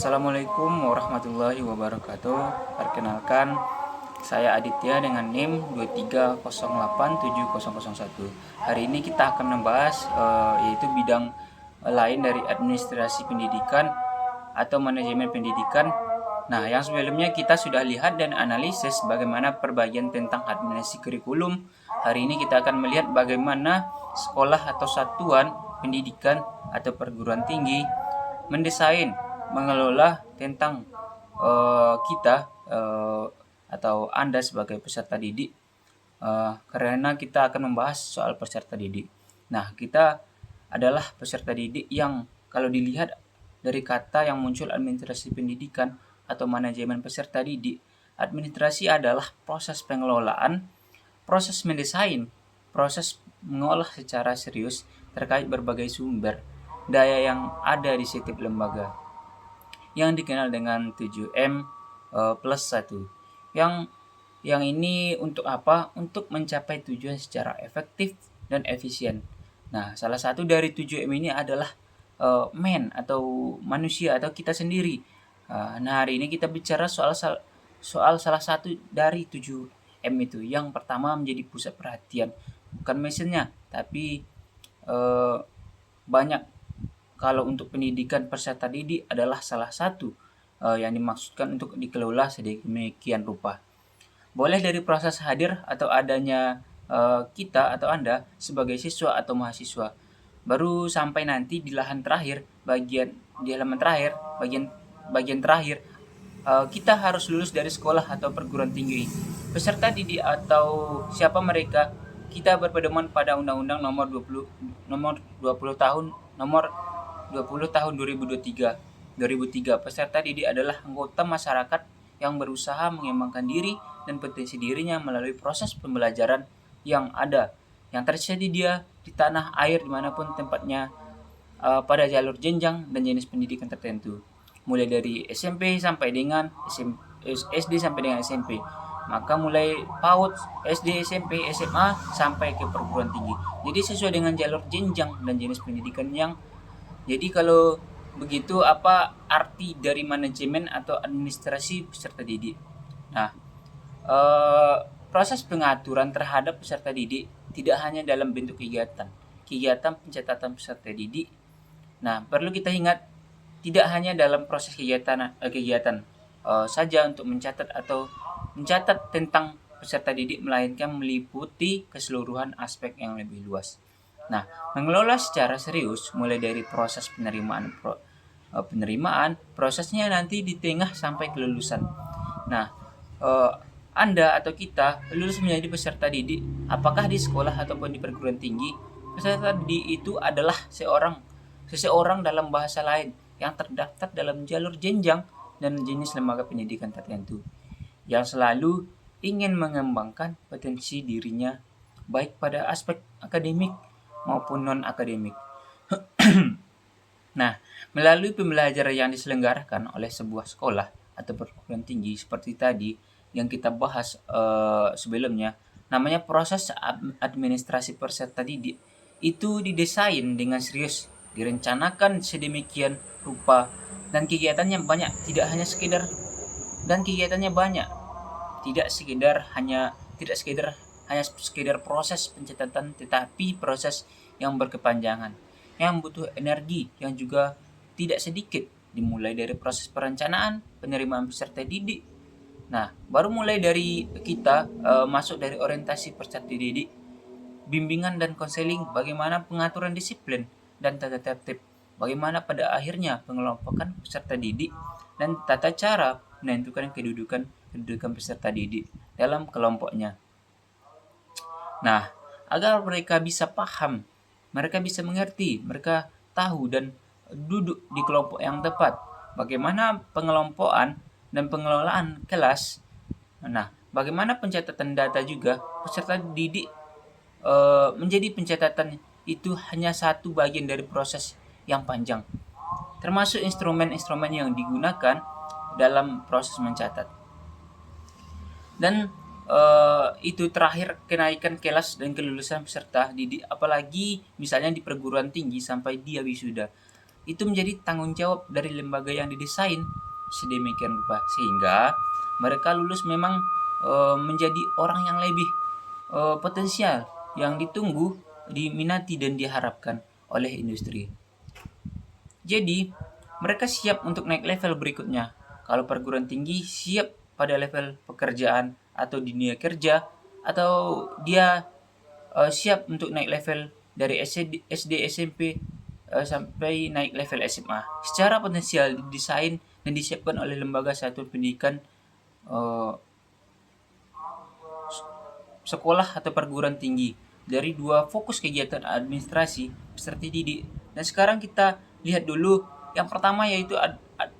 Assalamualaikum warahmatullahi wabarakatuh. Perkenalkan, saya Aditya dengan NIM 23087001. Hari ini kita akan membahas yaitu bidang lain dari administrasi pendidikan atau manajemen pendidikan. Nah, yang sebelumnya kita sudah lihat dan analisis bagaimana perbagian tentang administrasi kurikulum. Hari ini kita akan melihat bagaimana sekolah atau satuan pendidikan atau perguruan tinggi mendesain, mengelola tentang kita atau Anda sebagai peserta didik, karena kita akan membahas soal peserta didik. Nah, kita adalah peserta didik yang kalau dilihat dari kata yang muncul administrasi pendidikan atau manajemen peserta didik, administrasi adalah proses pengelolaan, proses mendesain, proses mengolah secara serius terkait berbagai sumber daya yang ada di setiap lembaga, yang dikenal dengan 7M plus 1. Yang ini untuk apa? Untuk mencapai tujuan secara efektif dan efisien. Nah, salah satu dari 7M ini adalah man atau manusia atau kita sendiri. Nah, hari ini kita bicara soal salah satu dari 7M itu. Yang pertama menjadi pusat perhatian, bukan mesinnya, tapi banyak. Kalau untuk pendidikan peserta didik adalah salah satu yang dimaksudkan untuk dikelola sedemikian rupa. Boleh dari proses hadir atau adanya kita atau Anda sebagai siswa atau mahasiswa, baru sampai nanti di halaman terakhir, bagian terakhir, kita harus lulus dari sekolah atau perguruan tinggi. Peserta didik atau siapa mereka? Kita berpedoman pada Undang-Undang nomor 20 tahun 2003. Peserta didik adalah anggota masyarakat yang berusaha mengembangkan diri dan potensi dirinya melalui proses pembelajaran yang ada, yang terjadi dia di tanah air dimanapun tempatnya, pada jalur jenjang dan jenis pendidikan tertentu, mulai dari SMP sampai dengan SD sampai dengan SMP. Maka mulai PAUD, SD, SMP, SMA sampai ke perguruan tinggi. Jadi sesuai dengan jalur jenjang dan jenis pendidikan yang. Jadi kalau begitu, apa arti dari manajemen atau administrasi peserta didik? Nah, proses pengaturan terhadap peserta didik tidak hanya dalam bentuk kegiatan pencatatan peserta didik. Nah, perlu kita ingat, tidak hanya dalam proses kegiatan saja untuk mencatat tentang peserta didik, melainkan meliputi keseluruhan aspek yang lebih luas. Nah, mengelola secara serius mulai dari proses penerimaan, prosesnya nanti di tengah sampai kelulusan. Nah, Anda atau kita lulus menjadi peserta didik, apakah di sekolah ataupun di perguruan tinggi, peserta didik itu adalah seseorang dalam bahasa lain yang terdaftar dalam jalur jenjang dan jenis lembaga pendidikan tertentu, yang selalu ingin mengembangkan potensi dirinya baik pada aspek akademik maupun non-akademik. Nah, melalui pembelajaran yang diselenggarakan oleh sebuah sekolah atau perguruan tinggi seperti tadi yang kita bahas sebelumnya, namanya proses administrasi peserta didik, itu didesain dengan serius, direncanakan sedemikian rupa, dan kegiatannya banyak, tidak sekedar proses pencatatan, tetapi proses yang berkepanjangan, yang butuh energi yang juga tidak sedikit, dimulai dari proses perencanaan, penerimaan peserta didik. Nah, baru mulai dari kita masuk dari orientasi peserta didik, bimbingan dan konseling, bagaimana pengaturan disiplin dan tata tertib, bagaimana pada akhirnya pengelompokan peserta didik dan tata cara menentukan kedudukan peserta didik dalam kelompoknya. Nah, agar mereka bisa paham, mereka bisa mengerti, mereka tahu dan duduk di kelompok yang tepat, bagaimana pengelompokan dan pengelolaan kelas. Nah, bagaimana pencatatan data juga, peserta didik menjadi pencatatan itu hanya satu bagian dari proses yang panjang, termasuk instrumen-instrumen yang digunakan dalam proses mencatat. Dan itu terakhir, kenaikan kelas dan kelulusan peserta didik, apalagi misalnya di perguruan tinggi sampai dia wisuda. itu menjadi tanggung jawab dari lembaga yang didesain sedemikian rupa sehingga mereka lulus memang menjadi orang yang lebih potensial, yang ditunggu, diminati dan diharapkan oleh industri. Jadi, mereka siap untuk naik level berikutnya. Kalau perguruan tinggi siap pada level pekerjaan atau dunia kerja, atau dia siap untuk naik level dari SD SMP sampai naik level SMA. Secara potensial didesain dan disiapkan oleh lembaga satuan pendidikan, eh, sekolah atau perguruan tinggi dari dua fokus kegiatan administrasi peserta didik. Dan sekarang kita lihat dulu yang pertama, yaitu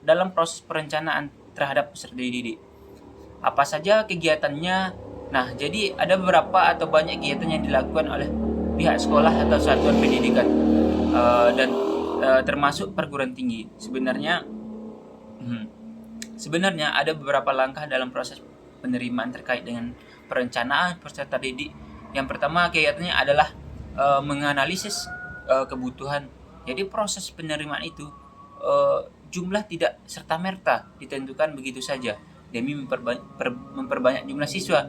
dalam proses perencanaan terhadap peserta didik. Apa saja kegiatannya? Nah, jadi ada beberapa atau banyak kegiatan yang dilakukan oleh pihak sekolah atau satuan pendidikan dan termasuk perguruan tinggi. Sebenarnya ada beberapa langkah dalam proses penerimaan terkait dengan perencanaan peserta didik. Yang pertama kegiatannya adalah menganalisis kebutuhan. Jadi proses penerimaan itu jumlah tidak serta-merta ditentukan begitu saja demi memperbanyak jumlah siswa.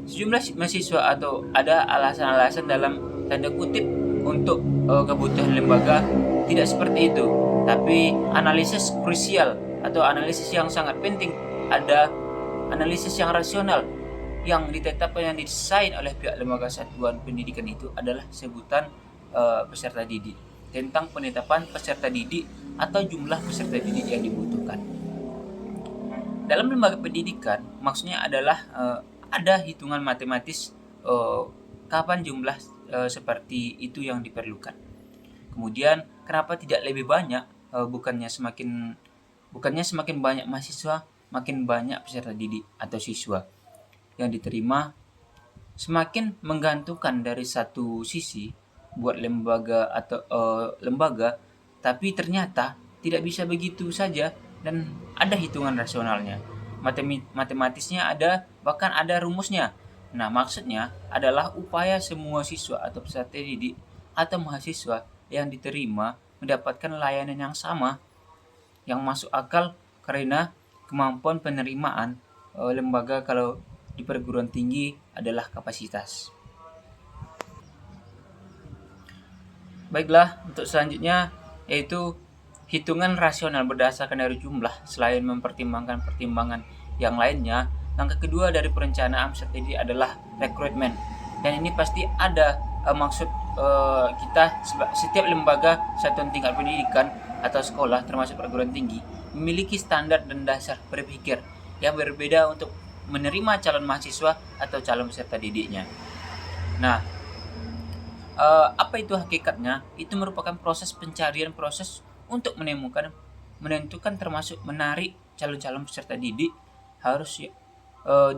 Sejumlah mahasiswa atau ada alasan-alasan dalam tanda kutip untuk kebutuhan lembaga tidak seperti itu. Tapi analisis krusial atau analisis yang sangat penting, ada analisis yang rasional yang ditetapkan, yang didesain oleh pihak lembaga satuan pendidikan itu adalah sebutan peserta didik, tentang penetapan peserta didik atau jumlah peserta didik yang dibutuhkan. Dalam lembaga pendidikan maksudnya adalah ada hitungan matematis kapan jumlah seperti itu yang diperlukan. Kemudian kenapa tidak lebih banyak? Bukannya semakin banyak mahasiswa, makin banyak peserta didik atau siswa yang diterima, semakin menggantungkan dari satu sisi buat lembaga atau lembaga, tapi ternyata tidak bisa begitu saja dan ada hitungan rasionalnya. Matematisnya ada, bahkan ada rumusnya. Nah, maksudnya adalah upaya semua siswa atau peserta didik atau mahasiswa yang diterima mendapatkan layanan yang sama, yang masuk akal, karena kemampuan penerimaan lembaga kalau di perguruan tinggi adalah kapasitas. Baiklah, untuk selanjutnya yaitu hitungan rasional berdasarkan dari jumlah. Selain mempertimbangkan pertimbangan yang lainnya, langkah kedua dari perencanaan peserta didik adalah rekrutmen. Dan ini pasti ada maksud kita, setiap lembaga satuan tingkat pendidikan atau sekolah termasuk perguruan tinggi memiliki standar dan dasar berpikir yang berbeda untuk menerima calon mahasiswa atau calon peserta didiknya. Nah, apa itu hakikatnya? Itu merupakan proses pencarian, proses untuk menentukan termasuk menarik calon-calon peserta didik, harus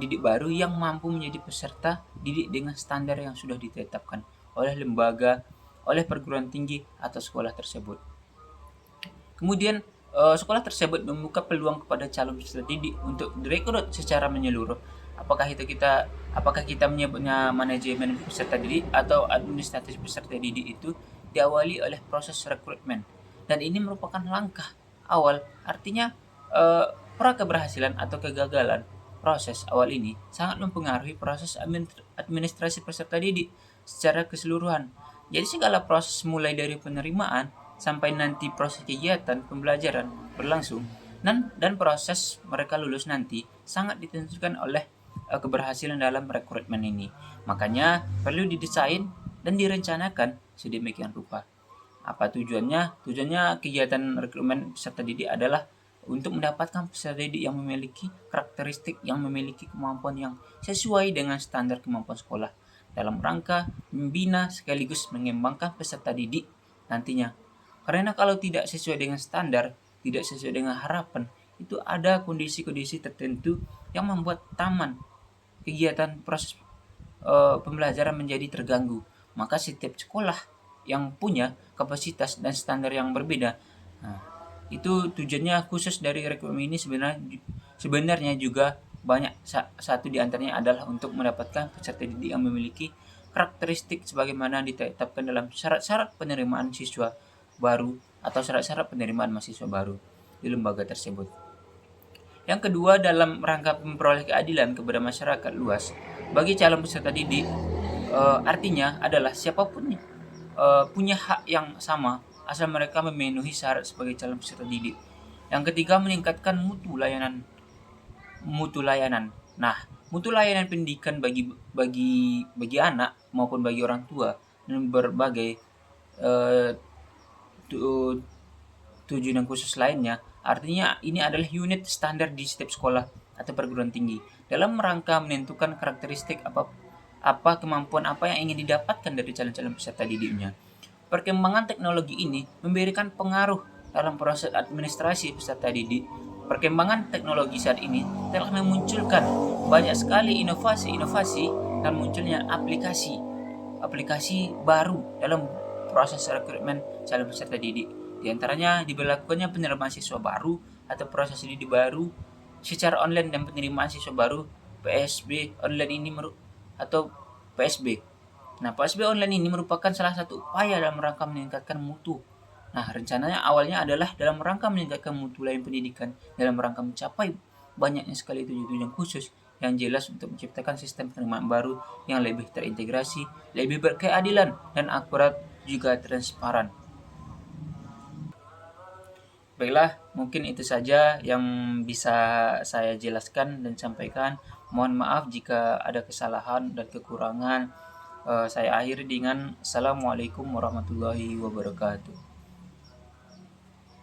didik baru yang mampu menjadi peserta didik dengan standar yang sudah ditetapkan oleh lembaga, oleh perguruan tinggi atau sekolah tersebut. Kemudian sekolah tersebut membuka peluang kepada calon peserta didik untuk direkrut secara menyeluruh. Apakah kita menyebutnya manajemen peserta didik atau administratif peserta didik, itu diawali oleh proses rekrutmen. Dan ini merupakan langkah awal, artinya pra keberhasilan atau kegagalan proses awal ini sangat mempengaruhi proses administrasi peserta didik secara keseluruhan. Jadi segala proses mulai dari penerimaan sampai nanti proses kegiatan pembelajaran berlangsung dan proses mereka lulus nanti sangat ditentukan oleh keberhasilan dalam rekrutmen ini. Makanya perlu didesain dan direncanakan sedemikian rupa. Apa tujuannya? Tujuannya kegiatan rekrutmen peserta didik adalah untuk mendapatkan peserta didik yang memiliki karakteristik, yang memiliki kemampuan yang sesuai dengan standar kemampuan sekolah, dalam rangka membina sekaligus mengembangkan peserta didik nantinya. Karena kalau tidak sesuai dengan standar, tidak sesuai dengan harapan, itu ada kondisi-kondisi tertentu yang membuat taman kegiatan proses pembelajaran menjadi terganggu. Maka setiap sekolah yang punya kapasitas dan standar yang berbeda, nah, itu tujuannya khusus dari rekrutmen ini sebenarnya juga banyak. Satu di antaranya adalah untuk mendapatkan peserta didik yang memiliki karakteristik sebagaimana ditetapkan dalam syarat-syarat penerimaan siswa baru atau syarat-syarat penerimaan mahasiswa baru di lembaga tersebut. Yang kedua, dalam rangka memperoleh keadilan kepada masyarakat luas bagi calon peserta didik, artinya adalah siapapun punya hak yang sama asal mereka memenuhi syarat sebagai calon peserta didik. Yang ketiga, meningkatkan mutu layanan. Nah, mutu layanan pendidikan bagi anak maupun bagi orang tua dan berbagai tujuan khusus lainnya. Artinya ini adalah unit standar di setiap sekolah atau perguruan tinggi dalam rangka menentukan karakteristik apa kemampuan apa yang ingin didapatkan dari calon-calon peserta didiknya. Perkembangan teknologi ini memberikan pengaruh dalam proses administrasi peserta didik. Perkembangan teknologi saat ini telah memunculkan banyak sekali inovasi-inovasi dan munculnya aplikasi baru dalam proses rekrutmen calon peserta didik. Di antaranya diberlakukannya penerimaan siswa baru atau proses didik baru secara online dan penerimaan siswa baru PSB online ini atau PSB. Nah, PSB online ini merupakan salah satu upaya dalam rangka meningkatkan mutu. Nah, rencananya awalnya adalah dalam rangka meningkatkan mutu layanan pendidikan dalam rangka mencapai banyaknya sekali tujuan khusus yang jelas untuk menciptakan sistem penerimaan baru yang lebih terintegrasi, lebih berkeadilan dan akurat juga transparan. Baiklah, mungkin itu saja yang bisa saya jelaskan dan sampaikan. Mohon maaf jika ada kesalahan dan kekurangan. Saya akhiri dengan Assalamualaikum warahmatullahi wabarakatuh.